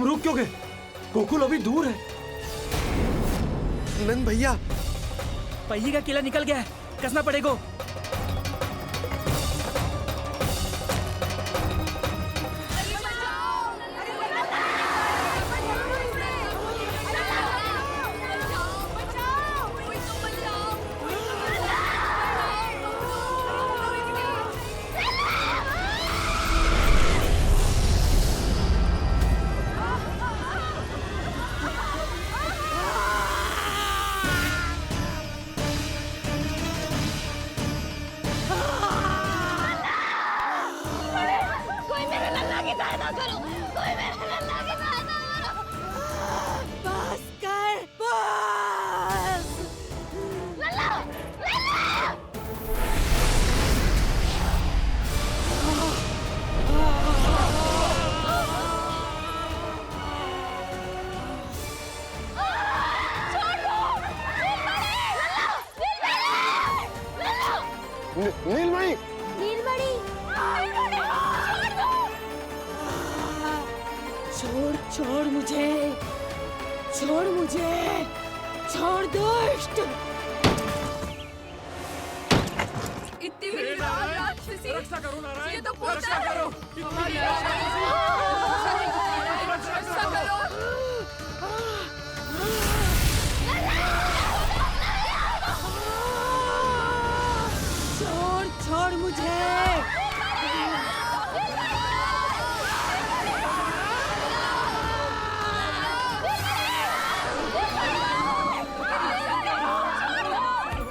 तुम रुक क्यों गए? गोकुल अभी दूर है। नंद भैया, पहिए का किला निकल गया है, कसना पड़ेगा। नीलमणि, नीलमणि, छोड़ छोड़ मुझे, छोड़ मुझे, छोड़ दुष्ट। इतनी बड़ी राक्षसी, रक्षा करो नारायण, ये तो पूजा रक्षा है। करो। रक्षा करो। छोड़ छोड़ मुझे।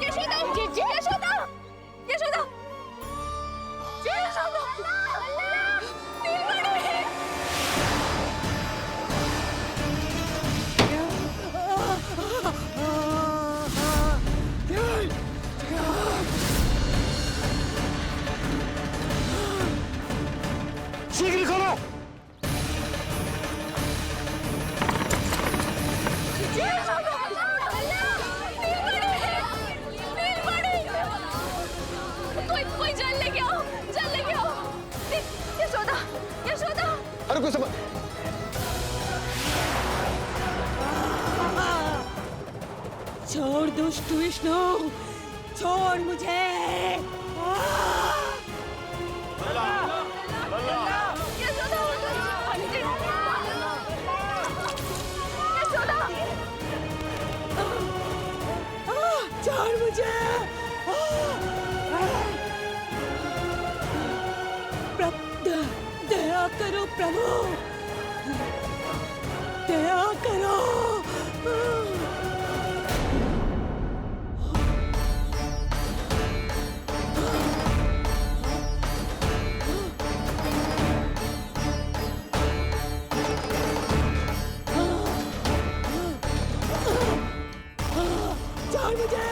यशोदा, यशोदा, यशोदा, यशोदा, नीलमणि। शीघ्र करो। कोई जल लेके आओ, जल लेके आओ। यशोदा, यशोदा। अरे कोई समझ। छोड़ दुष्ट विष्णु, छोड़ मुझे। यशोदा, यशोदा। छोड़ मुझे। दया करो प्रभु, दया करो। छोड़ मुझे।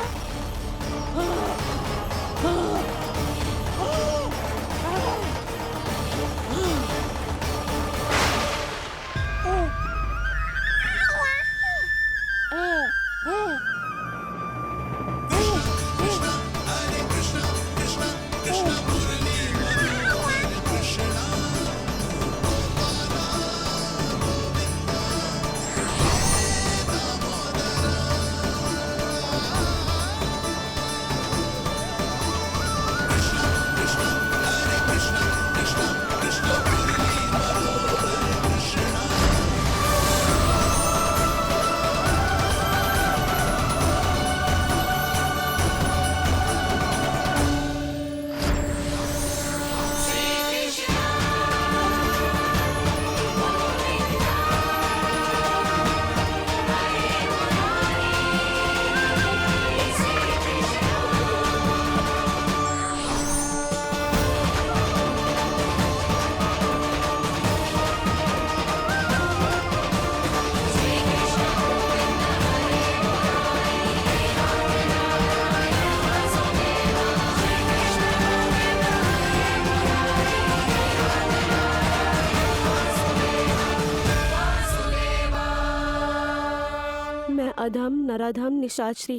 अधम नराधम निशाचरी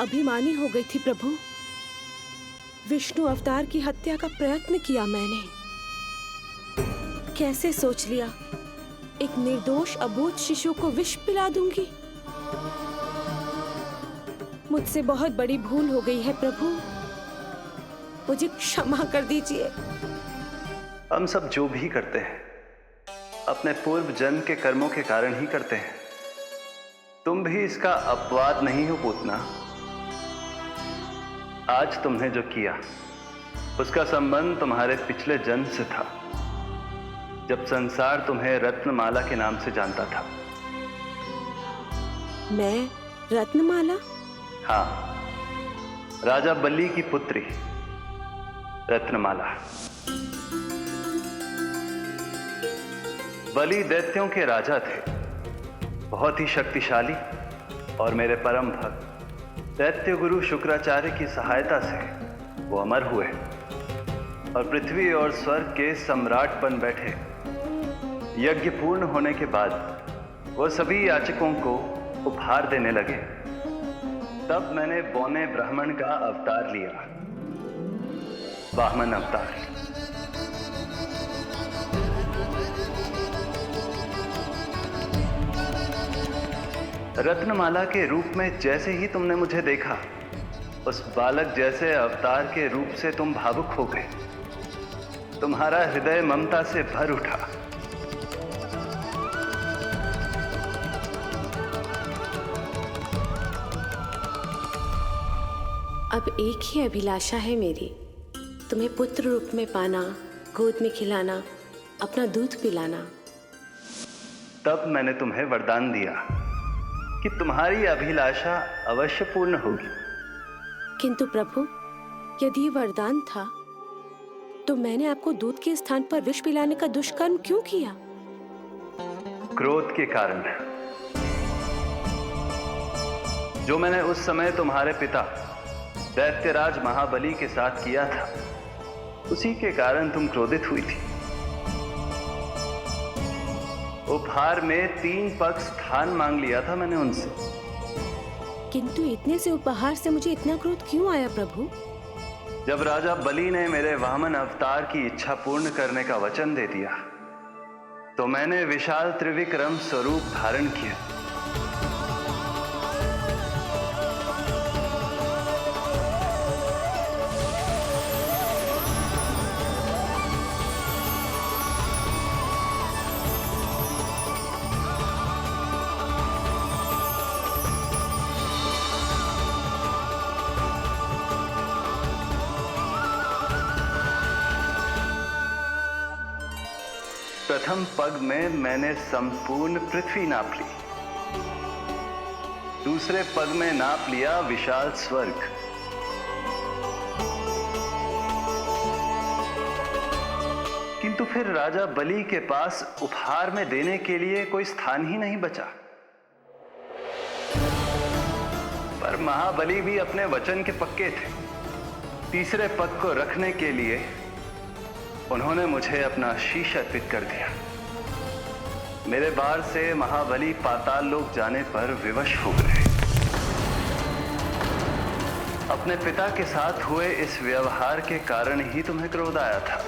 अभिमानी हो गई थी प्रभु। विष्णु अवतार की हत्या का प्रयत्न किया मैंने। कैसे सोच लिया एक निर्दोष अबोध शिशु को विष पिला दूंगी? मुझसे बहुत बड़ी भूल हो गई है प्रभु, मुझे क्षमा कर दीजिए। हम सब जो भी करते हैं अपने पूर्व जन्म के कर्मों के कारण ही करते हैं। तुम भी इसका अपवाद नहीं हो पूतना। आज तुमने जो किया उसका संबंध तुम्हारे पिछले जन्म से था, जब संसार तुम्हें रत्नमाला के नाम से जानता था। मैं रत्नमाला? हाँ, राजा बलि की पुत्री रत्नमाला। बलि दैत्यों के राजा थे, बहुत ही शक्तिशाली, और मेरे परम भक्त दैत्य गुरु शुक्राचार्य की सहायता से वो अमर हुए और पृथ्वी और स्वर्ग के सम्राट बन बैठे। यज्ञ पूर्ण होने के बाद वो सभी याचकों को उपहार देने लगे। तब मैंने बौने ब्राह्मण का अवतार लिया, वामन अवतार। रत्नमाला के रूप में जैसे ही तुमने मुझे देखा, उस बालक जैसे अवतार के रूप से तुम भावुक हो गए। तुम्हारा हृदय ममता से भर उठा। अब एक ही अभिलाषा है मेरी, तुम्हें पुत्र रूप में पाना, गोद में खिलाना, अपना दूध पिलाना। तब मैंने तुम्हें वरदान दिया कि तुम्हारी अभिलाषा अवश्य पूर्ण होगी। किंतु प्रभु, यदि वरदान था तो मैंने आपको दूध के स्थान पर विष पिलाने का दुष्कर्म क्यों किया? क्रोध के कारण, जो मैंने उस समय तुम्हारे पिता दैत्यराज महाबली के साथ किया था, उसी के कारण तुम क्रोधित हुई थी। उपहार में 3 पग स्थान मांग लिया था मैंने उनसे। किंतु इतने से उपहार से मुझे इतना क्रोध क्यों आया प्रभु? जब राजा बलि ने मेरे वामन अवतार की इच्छा पूर्ण करने का वचन दे दिया, तो मैंने विशाल त्रिविक्रम स्वरूप धारण किया। प्रथम पग में मैंने संपूर्ण पृथ्वी नाप ली, दूसरे पग में नाप लिया विशाल स्वर्ग, किंतु फिर राजा बलि के पास उपहार में देने के लिए कोई स्थान ही नहीं बचा। पर महाबली भी अपने वचन के पक्के थे। तीसरे पग को रखने के लिए उन्होंने मुझे अपना शीश अर्पित कर दिया। मेरे बार से महाबली पाताल लोक जाने पर विवश हो गए। अपने पिता के साथ हुए इस व्यवहार के कारण ही तुम्हें क्रोध आया था।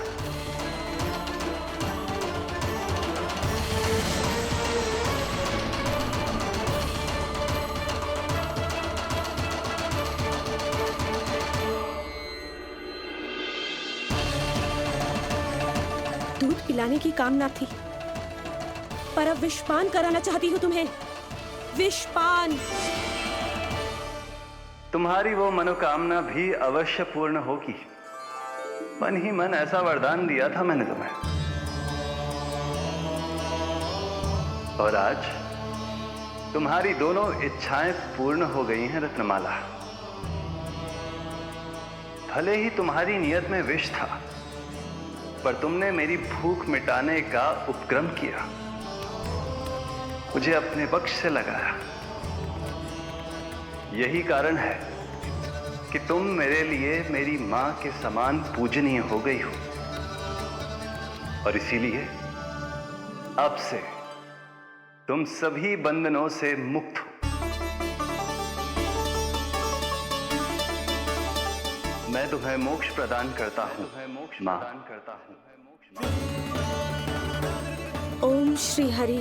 दूध पिलाने की कामना थी, पर अब विषपान कराना चाहती हूँ तुम्हें। विषपान। तुम्हारी वो मनोकामना भी अवश्य पूर्ण होगी। मन ही मन ऐसा वरदान दिया था मैंने तुम्हें। और आज तुम्हारी दोनों इच्छाएं पूर्ण हो गई हैं रत्नमाला। भले ही तुम्हारी नियत में विष था, पर तुमने मेरी भूख मिटाने का उपक्रम किया, मुझे अपने पक्ष से लगाया। यही कारण है कि तुम मेरे लिए मेरी मां के समान पूजनीय हो गई हो। और इसीलिए अब से तुम सभी बंधनों से मुक्त हो। मैं तुम्हें मोक्ष प्रदान करता हूं मां। ओम श्री हरि।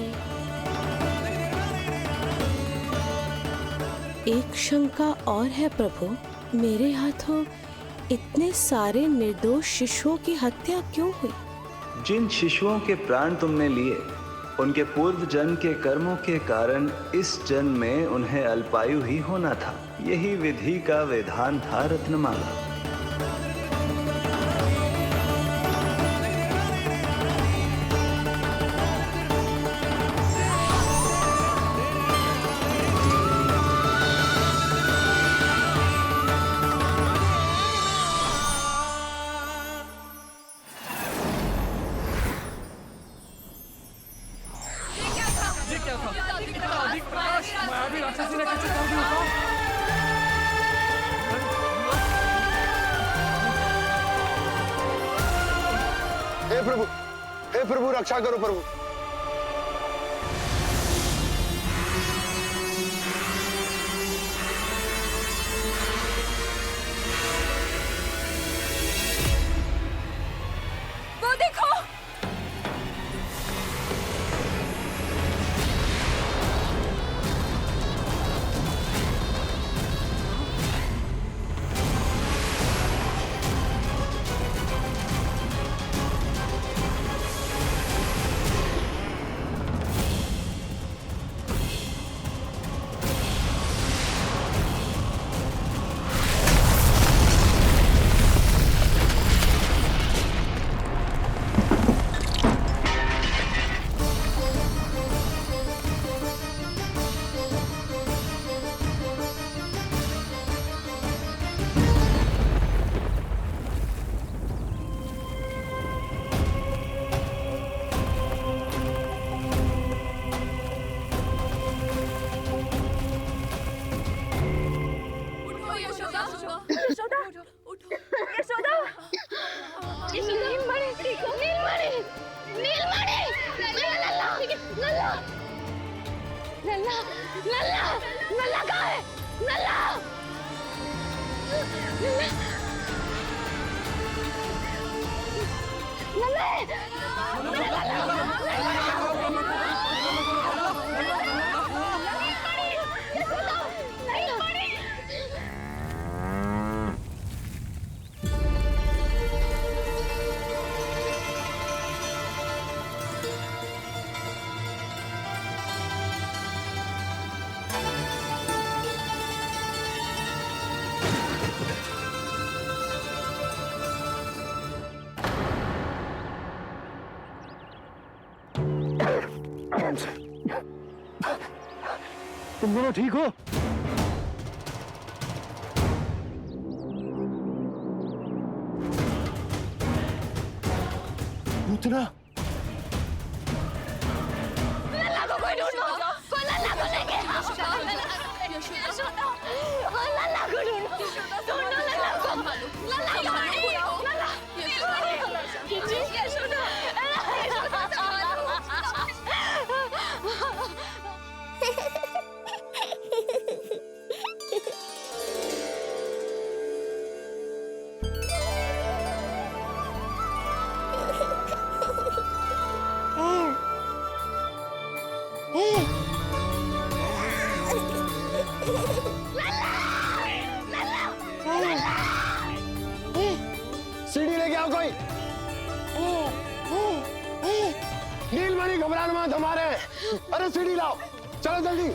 एक शंका और है प्रभु, मेरे हाथों इतने सारे निर्दोष शिशुओं की हत्या क्यों हुई? जिन शिशुओं के प्राण तुमने लिए, उनके पूर्व जन्म के कर्मों के कारण इस जन्म में उन्हें अल्पायु ही होना था। यही विधि का विधान था रत्नमाला। हे प्रभु रक्षा करो प्रभु। वो देखो, यशोदा, उठो, यशोदा, नीलमणि, नीलमणि, नीलमणि, लल्ला, लल्ला, लल्ला, लल्ला, लल्ला कहाँ है? लल्ला, तुम दोनों ठीक हो? पूतना, लल्ला को कोई ढूंढो, कोई लल्ला को लेके आओ। यशोदा, लल्ला को ढूंढो, ढूंढो लल्ला को। लल्ला कहाँ है? लल्ला, यशोदा, सीढ़ी लेके आओ कोई। नीलमणि घबराना मत, हमारे हैं। अरे सीढ़ी लाओ, चलो जल्दी।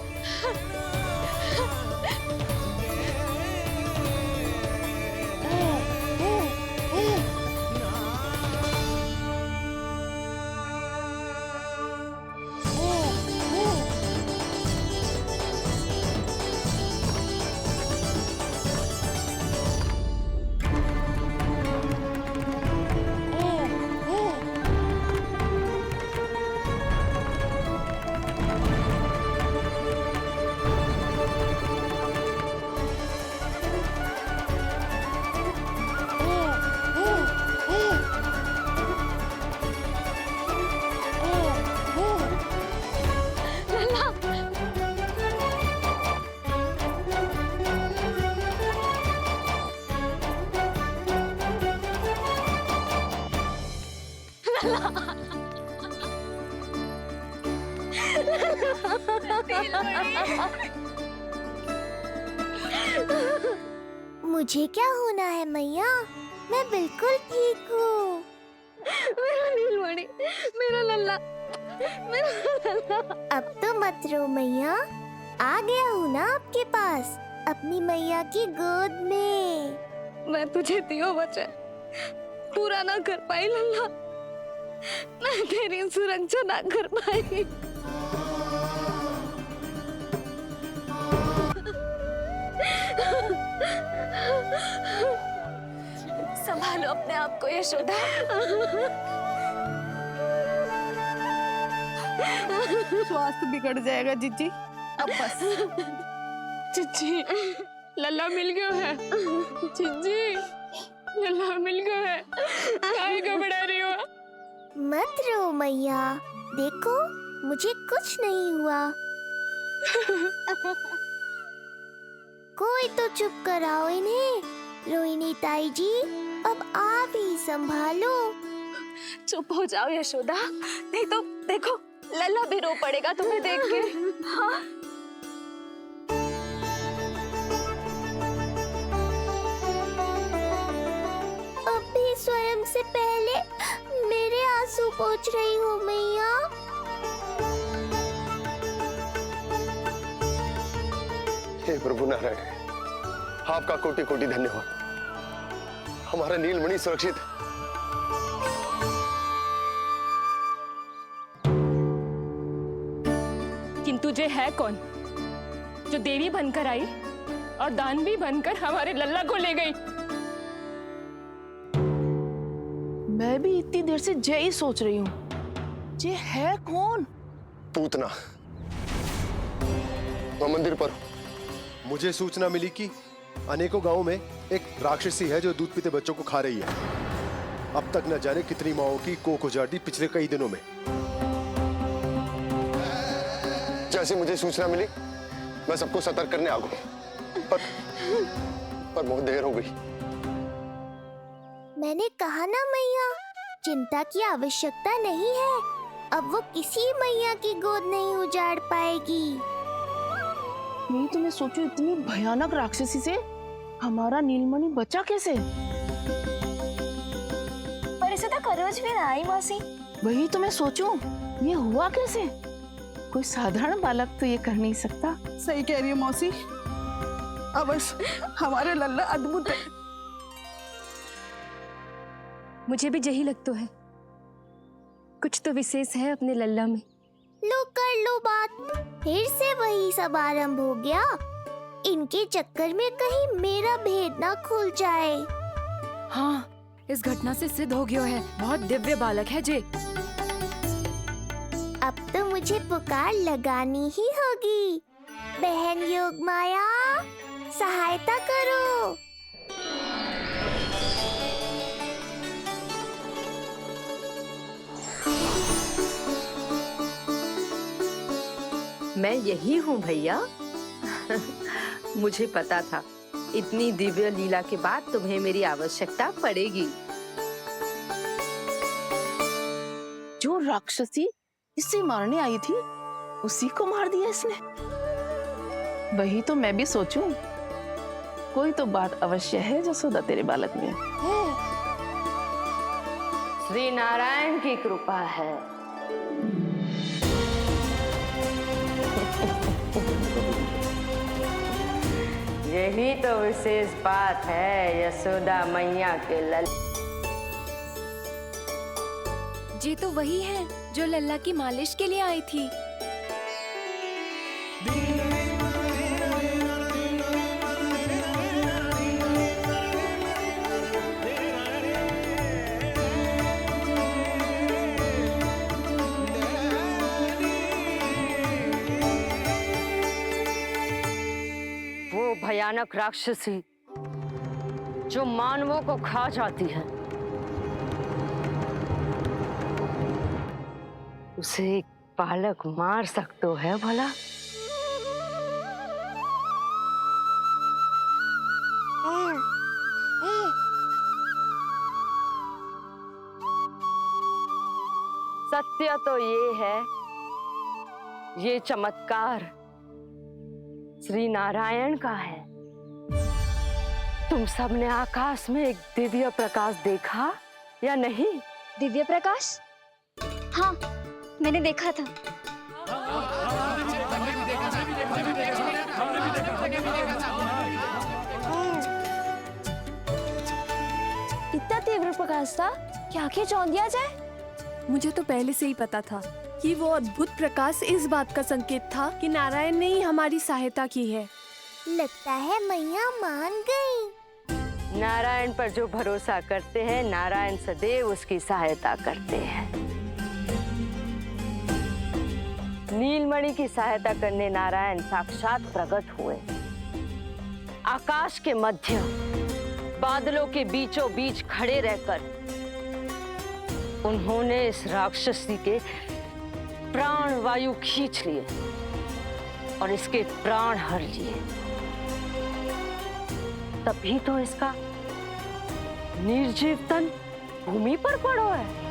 मुझे क्या होना है मैया, मैं बिल्कुल ठीक हूँ। मेरा नीलमणि, मेरा लल्ला, मेरा लल्ला। अब तो मत रो मैया, आ गया हूँ ना आपके पास, अपनी मैया की गोद में। मैं तुझे दियो वचन पूरा ना कर पाई लल्ला, मैं तेरी सुरक्षा ना कर पाई। संभालो अपने आप को यशोदा। स्वास्थ्य बिगड़ जाएगा जीजी, अब बस। जीजी, लल्ला मिल गया है। जीजी, लल्ला मिल गया है। काहे घबरा रही हो? मत रो मैया, देखो मुझे कुछ नहीं हुआ। कोई तो चुप कराओ इन्हें। रोहिणी ताई जी, अब आप ही संभालो। चुप हो जाओ यशोदा, नहीं तो देखो लल्ला भी रो पड़ेगा तुम्हें देख के। हाँ? अब भी स्वयं से पहले मेरे आंसू पोंछ रही हो मैया। हे प्रभु नारायण, आपका कोटि कोटि धन्यवाद। हमारा नीलमणि सुरक्षित है। किंतु जे है कौन जो देवी बनकर आई और दानवी बनकर हमारे लल्ला को ले गई? मैं भी इतनी देर से जय ही सोच रही हूँ, जे है कौन? पूतना वह मंदिर पर। मुझे सूचना मिली कि अनेकों गांवों में एक राक्षसी है जो दूध पीते बच्चों को खा रही है। अब तक न जाने कितनी माओं की कोख उजाड़ दी पिछले कई दिनों में। जैसे मुझे सूचना मिली मैं सबको सतर्क करने आ गया, पर बहुत देर हो गई। मैंने कहा ना मैया, चिंता की आवश्यकता नहीं है। अब वो किसी मैया की गोद नहीं उजाड़ पाएगी। नहीं तो मैं सोचूं इतनी भयानक राक्षसी से हमारा नीलमणि बचा कैसे? पर इसे तो करोज भी ना आई मौसी। वही तो मैं सोचूं, ये हुआ कैसे? कोई साधारण बालक तो ये कर नहीं सकता। सही कह रही है मौसी, अवश्य हमारे लल्ला अद्भुत है। मुझे भी यही लगता है, कुछ तो विशेष है अपने लल्ला में। लो कर लो बात, फिर से वही सब आरंभ हो गया। इनके चक्कर में कहीं मेरा भेद ना खुल जाए। हाँ, इस घटना से सिद्ध हो गया है, बहुत दिव्य बालक है जे। अब तो मुझे पुकार लगानी ही होगी। बहन योगमाया, सहायता करो। मैं यही हूँ भैया। मुझे पता था इतनी दिव्य लीला के बाद तुम्हें मेरी आवश्यकता पड़ेगी। जो राक्षसी इसे मारने आई थी उसी को मार दिया इसने। वही तो मैं भी सोचूं, कोई तो बात अवश्य है जसोदा तेरे बालक में। श्री नारायण की कृपा है। यही तो विशेष बात है यशोदा मैया के लल्ला। जी तो वही है जो लल्ला की मालिश के लिए आई थी। वो भयानक राक्षसी जो मानवों को खा जाती है, उसे एक बालक मार सकते है भला? सत्य तो ये है, ये चमत्कार श्री नारायण का है। तुम सबने आकाश में एक दिव्य प्रकाश देखा या नहीं? दिव्य प्रकाश? हाँ, मैंने देखा था। इतना तीव्र प्रकाश था कि आंखें चौंधिया जाए। मुझे तो पहले से ही पता था कि वो अद्भुत प्रकाश इस बात का संकेत था कि नारायण ने ही हमारी सहायता की है। लगता है मैया मान गई। नारायण पर जो भरोसा करते हैं, नारायण सदैव उसकी सहायता करते हैं। नीलमणि की सहायता करने नारायण साक्षात प्रकट हुए। आकाश के मध्य बादलों के बीचों बीच खड़े रहकर उन्होंने इस राक्षसी के प्राण वायु खींच लिए और इसके प्राण हर लिए। तभी तो इसका निर्जीव तन भूमि पर पड़ो है।